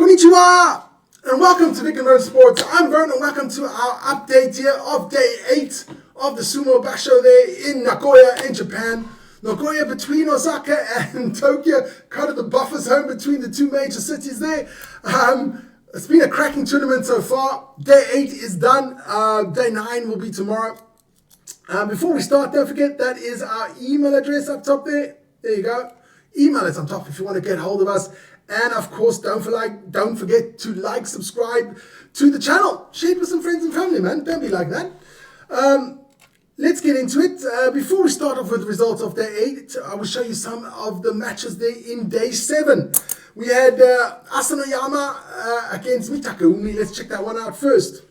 Konnichiwa, and welcome to Nick and Vern Sports. I'm Vern, and welcome to our update here of day 8 of the Sumo Basho there in Nagoya in Japan. Nagoya between Osaka and Tokyo, kind of the buffer zone between the two major cities there. It's been a cracking tournament so far. Day 8 is done. Day 9 will be tomorrow. Before we start, don't forget that is our email address up top there. There you go. Email us on top if you want to get hold of us. And of course, don't forget to like, subscribe to the channel. Share it with some friends and family, man. Don't be like that. Let's get into it. Before we start off with the results of day 8, I will show you some of the matches there in day 7. We had Asanoyama against Mitakeumi. Let's check that one out first.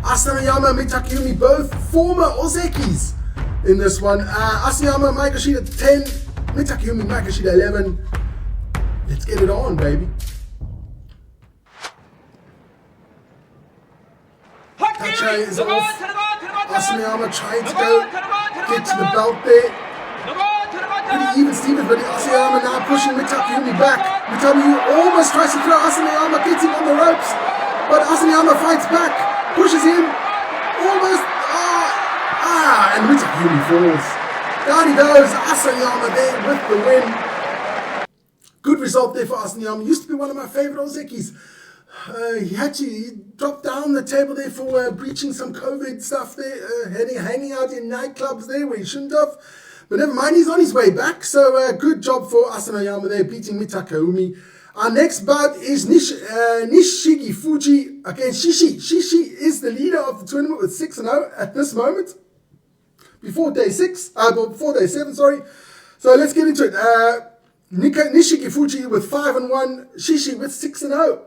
Asanoyama and Mitakeumi, both former Ozekis in this one. Asanoyama, Maegashita 10. Mitakeumi, Maegashita 11. Let's get it on, baby. Tacha is off. Asanoyama trying to go get to the belt there. Pretty even Stevens, but Asanoyama now pushing Mitakeumi back. Mitakeumi almost tries to throw Asanoyama, gets him on the ropes, but Asanoyama fights back, pushes him, almost, and Mitakeumi falls. Down he goes, Asanoyama there with the win. Good result there for Asanoyama. Used to be one of my favorite Ozekis. He dropped down the table there for breaching some COVID stuff there, hanging out in nightclubs there where he shouldn't have. But never mind, he's on his way back. So good job for Asanoyama there, beating Mitakeumi. Our next bout is Nishigi Fuji against Shishi. Shishi is the leader of the tournament with 6-0 at this moment. Before day 7, sorry. So let's get into it. Nishigi Fuji with 5-1, Shishi with 6-0.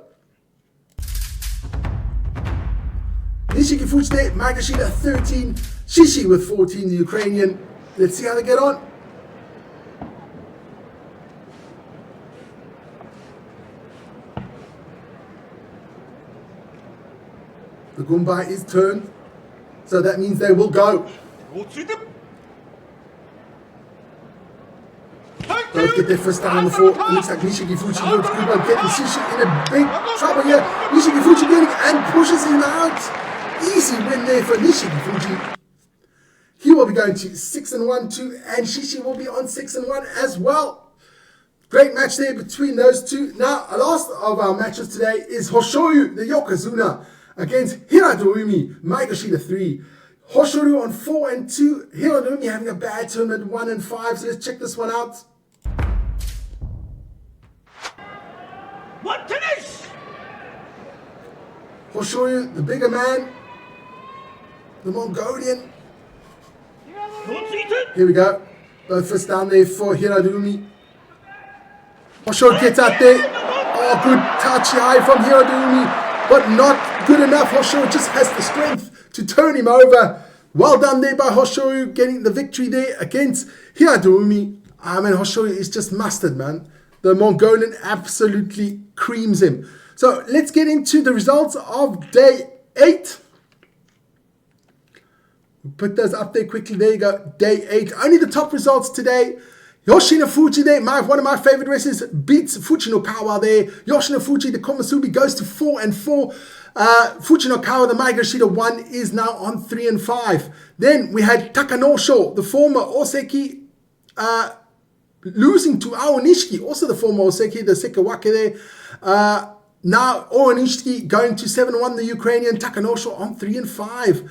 Nishigi Fuji there, Maegashita 13, Shishi with 14, the Ukrainian. Let's see how they get on. The Gumbai is turned, so that means they will go. Both get their first down on the floor. It looks like Nishigi Fuji looks good about getting Shishi in a big trouble here. Nishigi Fuji getting and pushes him out. Easy win there for Nishigi Fuji. He will be going to 6-1 too, and Shishi will be on 6-1 as well. Great match there between those two. Now, the last of our matches today is Hoshoyu, the Yokozuna, against Hiradoumi, Maegashita 3. Hoshoyu on 4-2. Hiradoumi having a bad tournament, 1-5. So let's check this one out. One finish! Hoshoyu, the bigger man, the Mongolian. Here we go. Both first down there for Hiradoumi. Hoshoyu gets out there. Oh, good touchy eye from Hiradoumi, but not good enough. Hoshoyu just has the strength to turn him over. Well done there by Hoshoyu, getting the victory there against Hiradoumi. Hoshoyu is just mustard, man. The Mongolian absolutely creams him. So let's get into the results of day 8. Put those up there quickly. There you go. Day 8. Only the top results today. Yoshino Fuji there, one of my favorite wrestlers, beats Fujinokawa there. Yoshino Fuji, the Komusubi, goes to 4-4. Fujinokawa, the Maegashita 1, is now on 3-5. Then we had Takanosho, the former Oseki, losing to Aonishiki, also the former Oseki, the Sekawake there. Now Aonishiki going to 7-1, the Ukrainian. Takanosho on 3-5.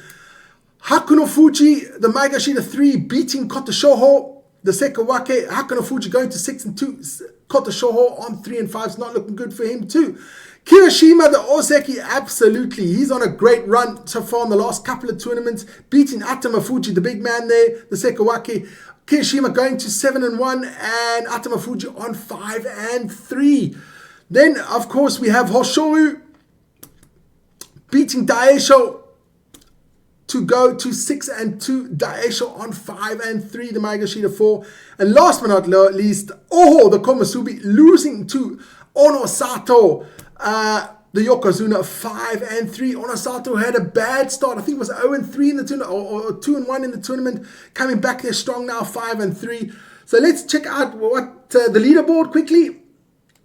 Hakuno Fuji, the Maegashita 3, beating Kotoshoho, the Sekawake. Hakuno Fuji going to 6-2. Kotoshoho on 3-5. It's not looking good for him too. Kirishima, the Ozeki, absolutely. He's on a great run so far in the last couple of tournaments, beating Atama Fuji, the big man there, the Sekawake. Kirishima going to 7-1 and Atama Fuji on 5-3. Then, of course, we have Hoshoyu beating Daisho to go to 6-2. Daisho on 5-3, the Maegashita 4. And last but not least, Oho, the Komusubi, losing to Onosato, the Yokozuna, 5-3. Onosato had a bad start. I think it was 0-3 in the tournament, or 2-1 in the tournament. Coming back there strong now, 5-3. So let's check out what the leaderboard quickly.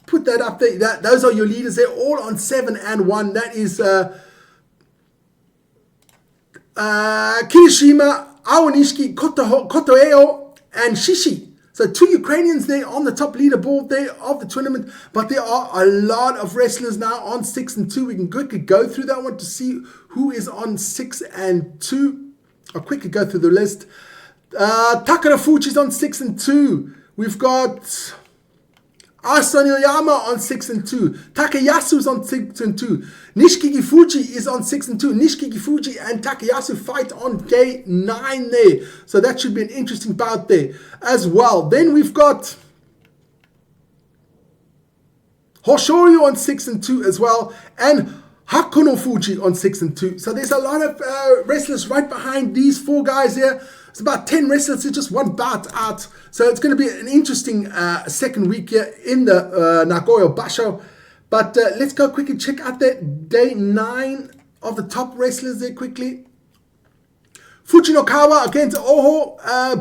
put that up there. Those are your leaders. They're all on 7 and 1. That is Kirishima, Awanishiki, Kotoeo, and Shishi. So 2 Ukrainians there on the top leaderboard there of the tournament. But there are a lot of wrestlers now on 6 and 2. We can quickly go through that one to see who is on 6 and 2. I'll quickly go through the list. Takara Fuji's on 6 and 2. We've got Asanoyama on 6 and 2. Takayasu's on 6 and 2. Nishiki Fuji is on 6 and 2. Nishiki Fuji and Takayasu fight on day 9 there. So that should be an interesting bout there as well. Then we've got Hoshoryu on 6 and 2 as well. And Hakuno Fuji on 6 and 2. So there's a lot of wrestlers right behind these 4 guys here. It's about 10 wrestlers. It's just one bout out. So it's going to be an interesting second week here in the Nagoya Basho. But let's go quickly check out that day 9 of the top wrestlers there quickly. Fujinokawa against Oho.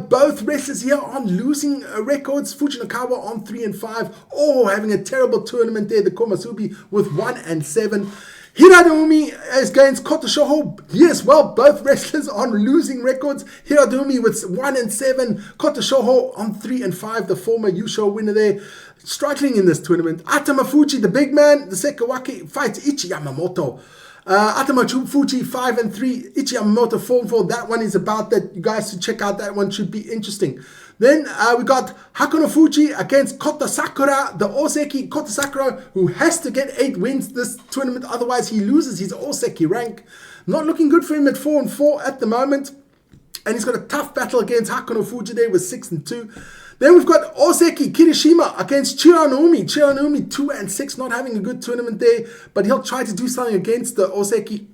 Both wrestlers here on losing records. Fujinokawa on 3 and 5. Oho having a terrible tournament there. The Komasubi with 1 and 7. Hiradoumi against Kotoshoho. Yes, well, both wrestlers on losing records. Hiradoumi with 1 and 7. Kotoshoho on 3 and 5. The former Yusho winner there. Struggling in this tournament. Atama Fuji, the big man, the Sekawaki, fights Ichi Yamamoto. Atama Fuji 5 and 3. Ichi Yamamoto 4 and 4. That one is about that. You guys should check out. That one should be interesting. Then we got Hakuno Fuji against Kota Sakura, the Oseki. Kota Sakura, who has to get 8 wins this tournament, otherwise he loses his Oseki rank. Not looking good for him at 4 and 4 at the moment. And he's got a tough battle against Hakuno Fuji there with 6 and 2. Then we've got Oseki Kirishima against Chiranumi. Chiranumi 2 and 6, not having a good tournament there, but he'll try to do something against the Oseki.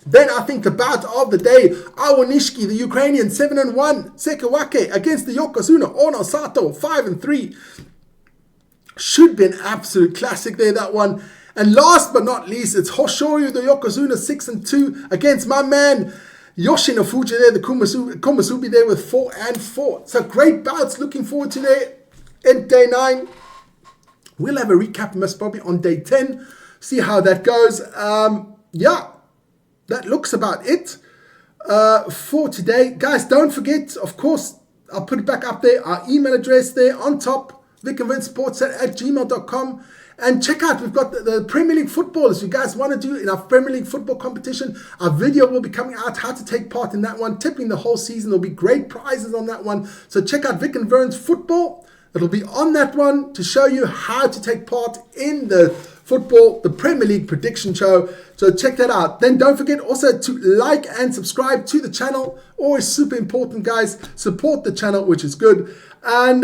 Then I think the bout of the day, Awanishiki, the Ukrainian, 7 and 1. Sekawake against the Yokozuna, Ono Sato, 5 and 3. Should be an absolute classic there, that one. And last but not least, it's Hoshoryu, the Yokozuna, 6 and 2 against my man Yoshino Fuji there, the Komasubi there with 4 and 4. So great bouts, looking forward to there in day 9. We'll have a recap most probably on day 10. See how that goes. Yeah. That looks about it for today. Guys, don't forget, of course, I'll put it back up there, our email address there on top, vicandvincesports@gmail.com. And check out, we've got the Premier League football. If you guys want to do in our Premier League football competition, our video will be coming out, how to take part in that one, tipping the whole season. There'll be great prizes on that one. So check out Vic and Vern's football. It'll be on that one to show you how to take part in the football, the Premier League prediction show. So check that out. Then don't forget also to like and subscribe to the channel. Always super important, guys. Support the channel, which is good. And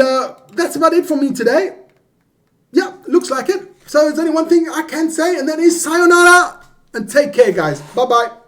that's about it for me today. Yeah, looks like it. So there's only one thing I can say, and that is sayonara. And take care, guys. Bye-bye.